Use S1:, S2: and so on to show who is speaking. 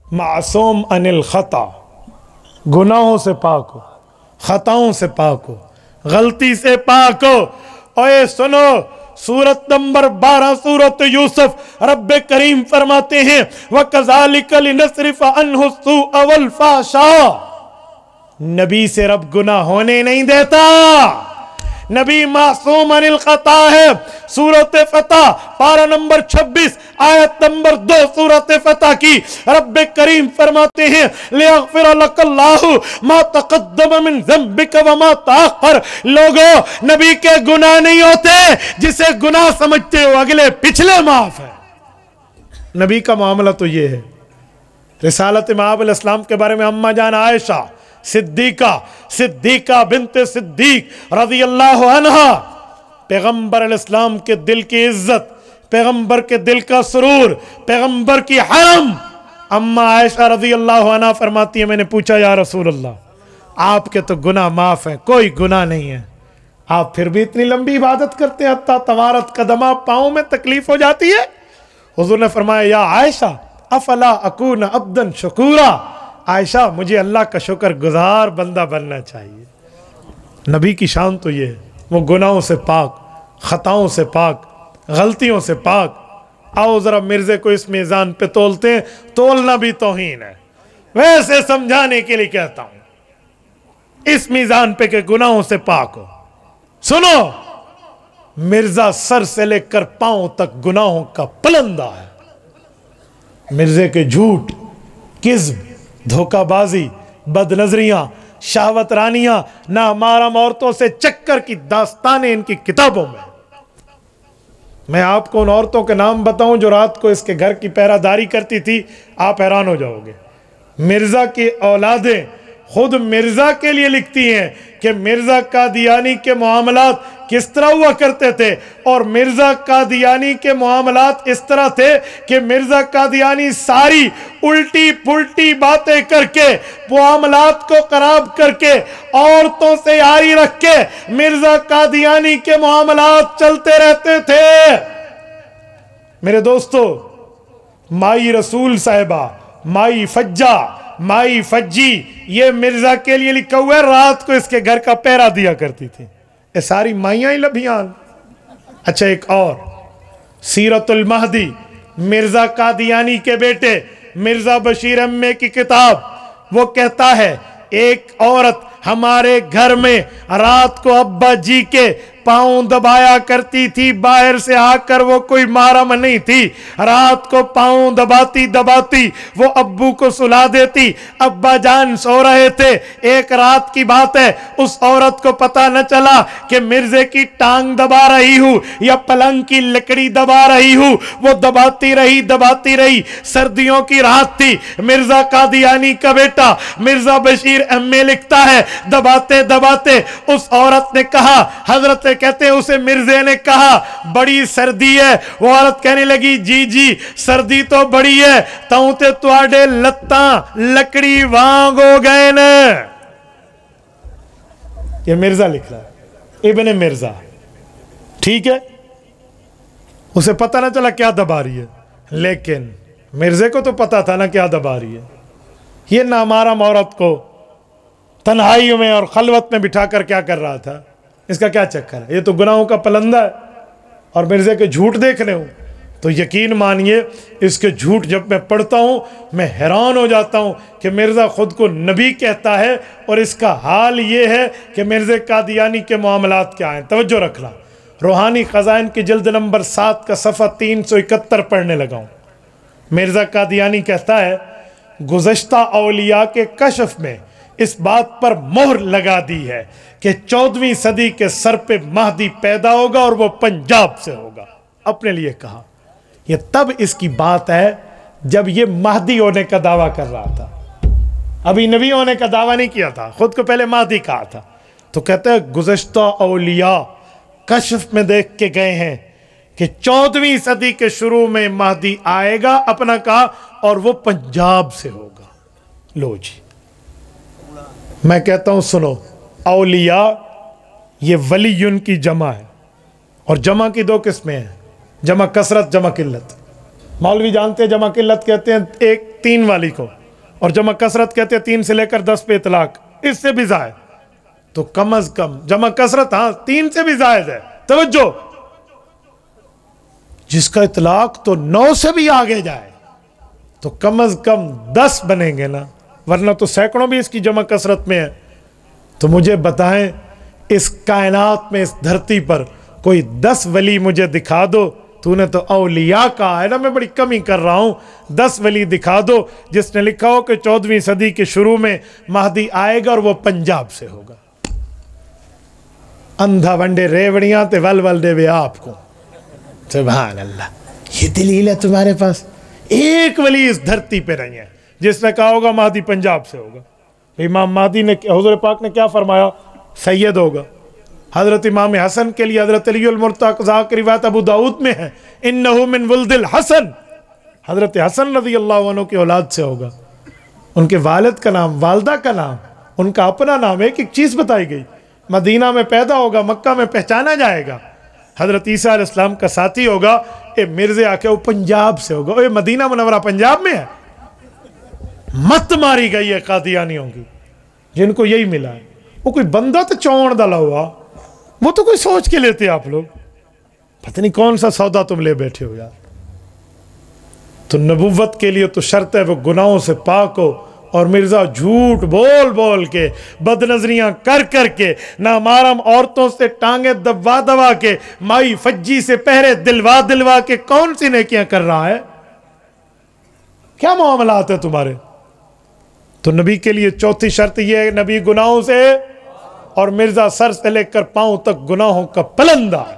S1: मासूम अनिल खता, गुनाहों से पाक हो, खताओं से पाक हो, गलती से पाक हो। ओए सुनो, सूरत नंबर 12 सूरत यूसुफ, रब्बे करीम फरमाते हैं वकज़ालिका लिनसरिफ़ अन्हु सुअ वल फ़ाशा। नबी से रब गुनाह होने नहीं देता, नबी मासूम अनिल खता है। सूरत फतह पारा नंबर 26 आयत नंबर 2 सूरत फतह की रब्बे करीम फरमाते हैं लियग़फ़िर लकल्लाहु मा तक़द्दम मिन ज़ंबिक व मा तअख़्ख़र। लोगों, नबी के गुनाह नहीं होते, जिसे गुनाह समझते हो अगले पिछले माफ है। नबी का मामला तो ये है। रिसालत इमाम अलैहिस्सलाम के बारे में अम्मा जान आयशा सिद्दीका बिन्त सिद्दीक रज़ी अल्लाहु अन्हा, पैगंबर अलैहिस्सलाम के दिल की इज्जत, पैगंबर के दिल का सुरूर, पैगंबर की हरम। अम्मा आयशा रज़ी अल्लाहु अन्हा फरमाती है, मैंने पूछा या रसूल अल्लाह, आपके तो गुनाह माफ है, कोई गुनाह नहीं है, आप फिर भी इतनी लंबी इबादत करते हैं, हत्ता तवारत कदमा, पाँव में तकलीफ हो जाती है। हुजूर ने फरमाया या आयशा अफला अकून अब्दन शकूरा, आयशा मुझे अल्लाह का शुक्र गुजार बंदा बनना चाहिए। नबी की शान तो ये है, वो गुनाहों से पाक, खताओं से पाक, गलतियों से पाक। आओ ज़रा मिर्ज़े को इस मीज़ान पे तोलते हैं, तोलना भी तौहीन है, वैसे समझाने के लिए कहता हूँ, इस मीज़ान पे के गुनाहों से पाक हो। सुनो, मिर्ज़ा सर से लेकर पांव तक गुनाहों का पलंदा है। मिर्ज़े के झूठ, किज़्ब, धोखाबाजी, बदनजरियां, शाहवत रानियां, ना हमारा औरतों से चक्कर की दास्तानें इनकी किताबों में। मैं आपको उन औरतों के नाम बताऊं जो रात को इसके घर की पहरादारी करती थी, आप हैरान हो जाओगे। मिर्जा की औलादें खुद मिर्जा के लिए लिखती हैं कि मिर्जा कादियानी के मामलात किस तरह हुआ करते थे, और मिर्जा कादियानी के मामलात इस तरह थे कि मिर्जा कादियानी सारी उल्टी पुल्टी बातें करके, मामलात को खराब करके, औरतों से यारी रख के मिर्जा कादियानी के मामलात चलते रहते थे। मेरे दोस्तों, माई रसूल साहिबा, माई फज्जा, माई फज्जी, ये मिर्जा के लिए लिखा हुआ है, रात को इसके घर का पहरा दिया करती थी। ये सारी माइयां ही लभियान। अच्छा, एक और सीरतुल महदी, मिर्जा कादियानी के बेटे मिर्जा बशीर अम्मे की किताब, वो कहता है एक औरत हमारे घर में रात को अब्बा जी के पाँव दबाया करती थी, बाहर से आकर, वो कोई महरम नहीं थी, रात को पाँव दबाती दबाती वो अब्बू को सुला देती। अब्बा जान सो रहे थे, एक रात की बात है, उस औरत को पता न चला कि मिर्जे की टांग दबा रही हूँ या पलंग की लकड़ी दबा रही हूँ। वो दबाती रही, सर्दियों की रात थी। मिर्जा कादियानी का बेटा मिर्जा बशीर अम्मे लिखता है, दबाते दबाते उस औरत ने कहा, हजरत कहते हैं उसे मिर्जे ने कहा बड़ी सर्दी है। वो औरत कहने लगी जी जी सर्दी तो बड़ी है, ताऊ ते तुआडे लत्ता लकड़ी वांग हो गए न। ये मिर्जा लिख रहा है, इब्ने मिर्जा, ठीक है। उसे पता ना चला क्या दबा रही है, लेकिन मिर्जे को तो पता था ना क्या दबा रही है। ये नामारम औरत को तन्हाई में और खलवत में बिठाकर क्या कर रहा था, इसका क्या चक्कर है? ये तो गुनाहों का पलंदा है। और मिर्जे के झूठ देखने हो तो यकीन मानिए, इसके झूठ जब मैं पढ़ता हूँ मैं हैरान हो जाता हूँ कि मिर्ज़ा खुद को नबी कहता है और इसका हाल ये है कि मिर्ज़े कादियानी के मामलात क्या हैं। तवज्जो रखना, रूहानी ख़ज़ाइन की जिल्द नंबर 7 का सफ़ा 371 पढ़ने लगा हूँ। मिर्ज़ा कादियानी कहता है, गुज़श्ता औलिया के कशफ में इस बात पर मोहर लगा दी है कि 14वीं सदी के सर पे महदी पैदा होगा और वो पंजाब से होगा। अपने लिए कहा, ये तब इसकी बात है जब ये महदी होने का दावा कर रहा था, अभी नबी होने का दावा नहीं किया था, खुद को पहले महदी कहा था। तो कहते हैं गुज़श्ता औलिया कशफ में देख के गए हैं कि 14वीं सदी के शुरू में महदी आएगा, अपना कहा, और वो पंजाब से होगा। लो जी, मैं कहता हूं सुनो, औलिया ये वलीयुन की जमा है, और जमा की दो किस्में हैं, जमा कसरत, जमा किल्लत। मौलवी जानते हैं जमा किल्लत कहते हैं एक 3 والی کو، اور جمع کثرت کہتے ہیں 3 سے لے کر 10 پہ اطلاق، اس سے بھی زائد، تو کم از کم جمع کثرت 3 سے بھی زائد ہے. توجہ، جس کا اطلاق تو 9 سے بھی آگے جائے تو کم از کم 10 بنیں گے نا، ورنہ تو سینکڑوں بھی اس کی جمع کثرت میں ہے. تو مجھے بتائیں اس کائنات میں، اس دھرتی پر کوئی 10 ولی مجھے دکھا دو. تو نے تو اولیاء کہا ہے نا، میں بڑی کمی کر رہا ہوں. 10 ولی دکھا دو جس نے لکھا ہو کہ 14ویں صدی کے شروع میں مہدی آئے گا اور وہ پنجاب سے ہوگا. اندھا ونڈے ریوڑیاں تے ول ول دے وے آپ کو. سبحان اللہ، یہ دلیل ہے تمہارے پاس؟ ایک ولی اس دھرتی پہ نہیں ہے جس نے کہا ہوگا مہدی پنجاب سے ہوگا. امام مہدی نے، حضور پاک نے کیا فرمایا؟ سید ہوگا. حضرت امام حسن کے لیے حضرت علی المرتضیٰ کی روایت ابو داؤد میں ہے، انہو من ولد الحسن، حضرت حسن رضی اللہ عنہ کی اولاد سے ہوگا. ان کے والد کا نام، والدہ کا نام، ان کا اپنا نام، ایک چیز بتائی گئی. مدینہ میں پیدا ہوگا، مکہ میں پہچانا جائے گا. حضرت عیسیٰ علیہ السلام کا ساتھی ہوگا. اے مرزے آکے وہ پنجاب سے ہوگا. اے مدینہ منورہ پنجاب میں ہے. مت ماری گئی ہے قادیانیوں کی جن کو یہی ملا ہے. وہ کوئی بندہ تو چون ڈالا ہوا، وہ تو کوئی سوچ کے لیتے آپ لوگ. پتہ نہیں کون سا سودا تم لے بیٹھے ہو یار. تو نبوت کے لیے تو شرط ہے وہ گناہوں سے پاک ہو. اور مرزا جھوٹ بول بول کے، بد نظریاں کر کر کے، نامحرم عورتوں سے ٹانگیں دبا دبا کے، مائی فجی سے پہرے دلوا دلوا کے کون سی نیکیاں کر رہا ہے؟ کیا معاملات ہیں تمہارے؟ تو نبی کے لیے چوتھی شرط یہ ہے، نبی گناہوں سے، اور مرزا سر سے لے کر پاؤں تک گناہوں کا پلندہ ہے.